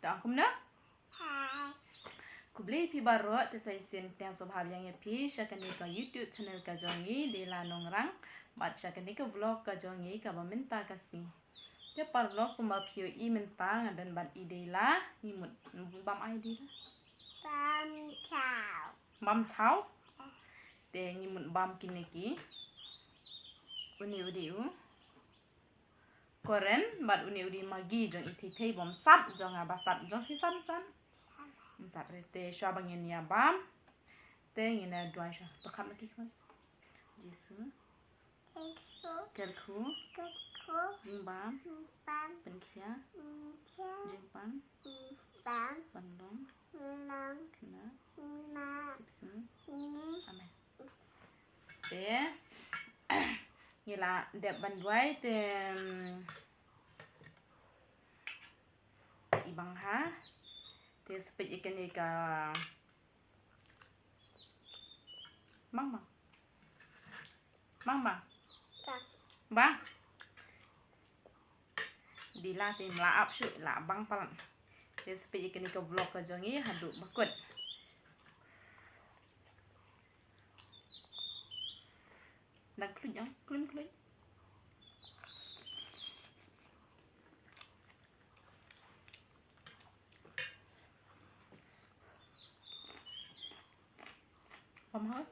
Đó cũng nữa. Kubli pi baru te sai sin tiang sobhab yang ye pi shakani ka YouTube channel ka jongi Deila Nongrang bat shakani ka vlog ka jongi ka ba minta kasi. Te par vlog ko ma pio I minta ngadan ban ideila ni mut bam ideila. Bam chao. Bam chao. Te ni mut bam kineki. Uni udiu. Koren bat uni udi magi jong iti thei bom sap jong abasap jong hi san san. Sap rete shwa bangin ya bam. Te ngina dua sha to kham lagi khoi. Jisu. Kerku. Jing bam. Pen khia. Jing bam. Bandong. Kena. Tipsu. Amen. Te ngila đẹp ban duai te ibang ha te spek ikan ika mang bang di la te la ap shu la bang palan te spek ikan ika vlog ka jongi hadu bakut đang klik yang klik Không hết.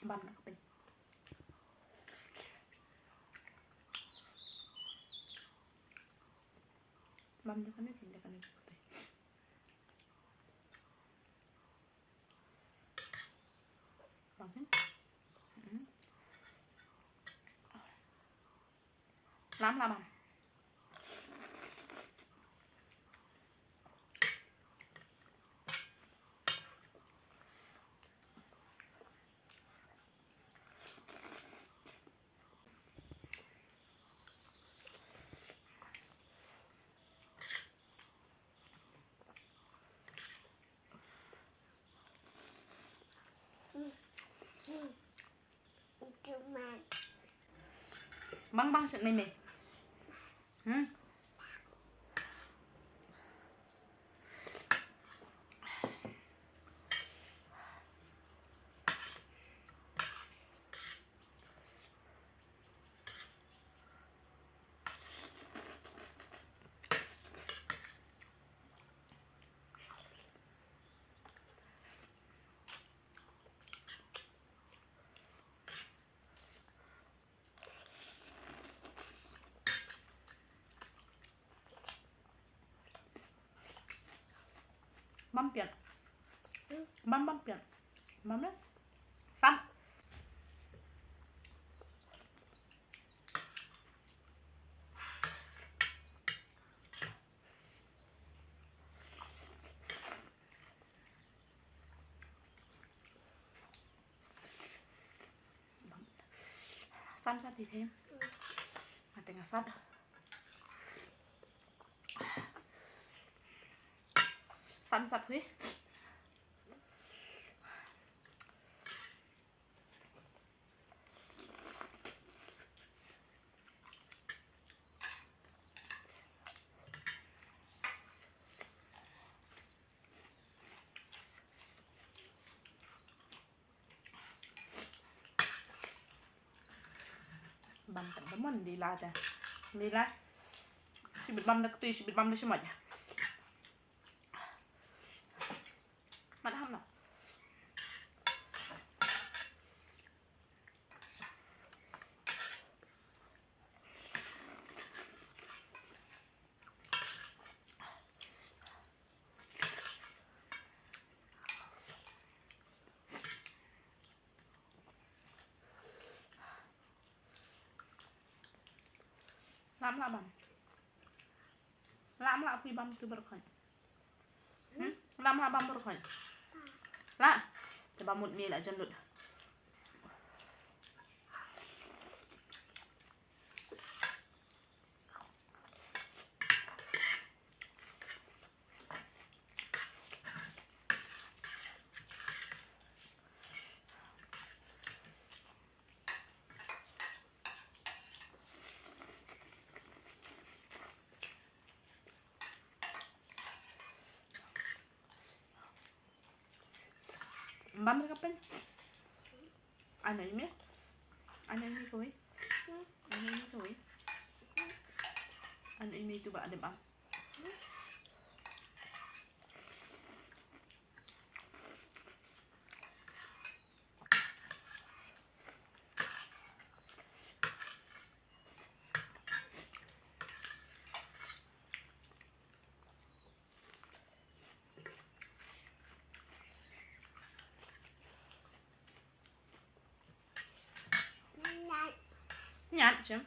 Băm đặc biệt. Băm cho cái nước thì cái nước. Lắm là bằng băng sự này mày băm biển băm biển băm đấy xăm xăm sát thì thêm mà tính là sát xăm sát huyết băm tận tấm mình đi la ta đi la chỉ bị băm được tuy chỉ bị băm được chứ mày mà đã không nào làm là phi băm từ bờ khởi làm là băm bờ khởi làจะบำมุดมีแหละจนหลุด Băm cái bên. Anh này biết. Anh này đi thôi. Anh này đi thôi. Anh này đi tụi bạn để băm. Nhạt chứ.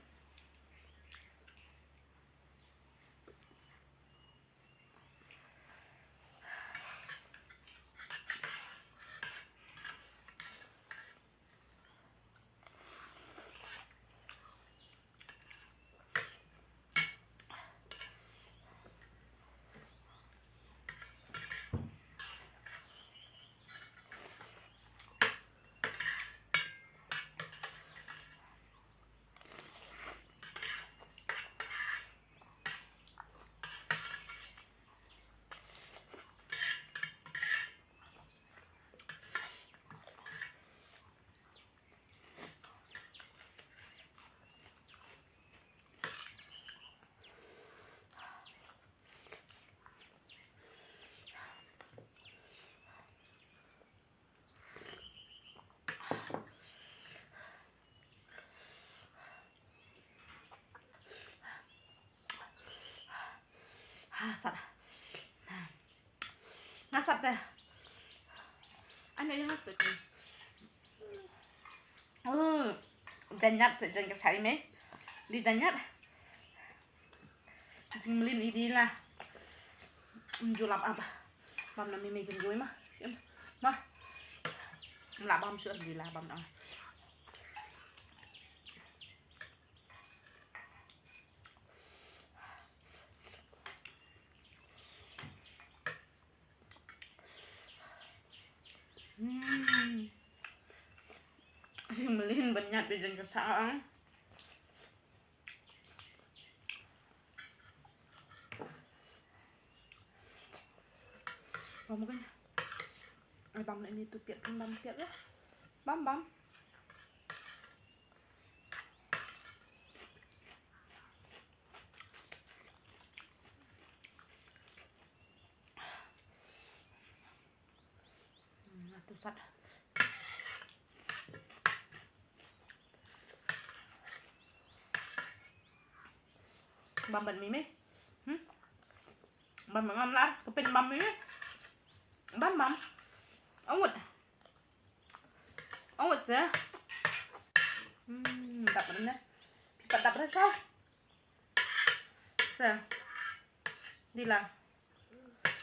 Sạch. Nó sạch rồi. Anh ấy nó sạch. Jangan nyat sejak ke cari me. Di jangan nyat. Jing melin ideila. Julap apa? Bam na mimi kin gue mah. Mah. Lah bam sữa ideila bam na. Jing melin banyak di jangan kesang. Bam cái. Ai bam lại ni tu piet kan bam piet ya. Bam bam. Tu sạch. Bam bận mì mấy. Bam ngon lắm, có bên bam mì. Bam bam. Ông ngột sữa. Đập vào đây. Bạn đập ra sao? Sữa. Đi là.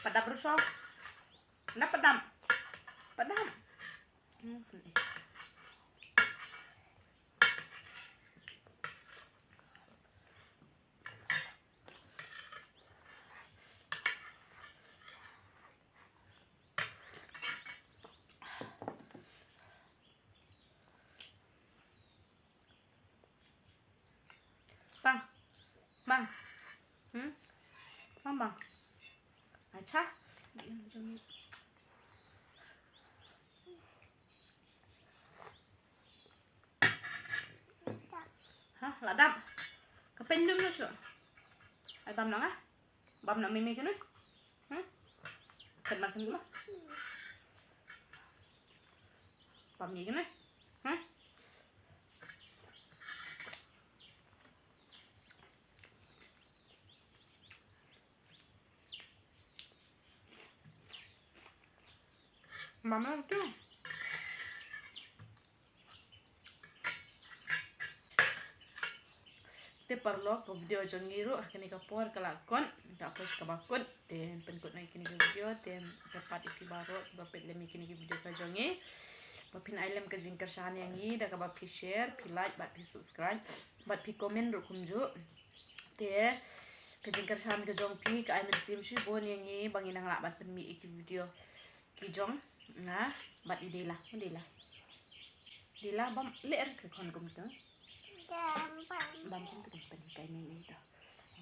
Bạn đập ra sao? Nắp bạn đập. Bạn đập. Bang. Bang. Bang bang. Acha. Hả? Là đâm. Cái pin đừng nữa sữa. Ai băm nó á? Băm nó mì cái nước. Cần mặt cái nữa. Băm gì cái này? Hả? Băm nó chứ. Te perlu ke video jongiru kini kapur kelakon tak pos kabakut dan penkut naik kini video dan dapat iki baru bapet lemi kini video ka jongi bapin ailem ke jingkar shan yang ni dah kabap pi share pi like bat pi subscribe bat pi komen ru kumju te ke jingkar shan ke jong pi ka aimen sim shi bon yang ni bangin ang bat pen mi iki video ki jong na bat ideila Deila bam leer sekon kumtu bam pun tu pen kai ni dah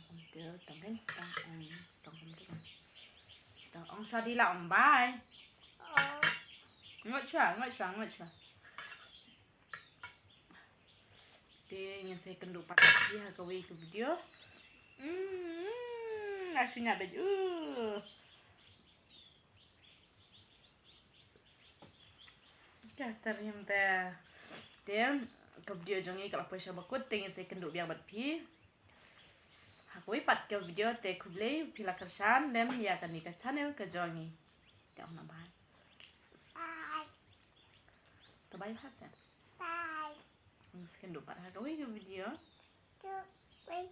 bam tu tong tong ong sa Deila bye Ngot chua. Dia yang saya kenduk pakai dia kawe ke video. Rasanya baju. Ternyam teh. Dia ke video jongi kalau pun bakut tengin saya kenduk biar pi. Aku ipat ke video teh kublai pila kersan dem ya kan di channel ke jongi. Dia nampak. Bye. Terbaik hasil. Bye. Sekian dulu pada kawe ke video. Tuh, wait.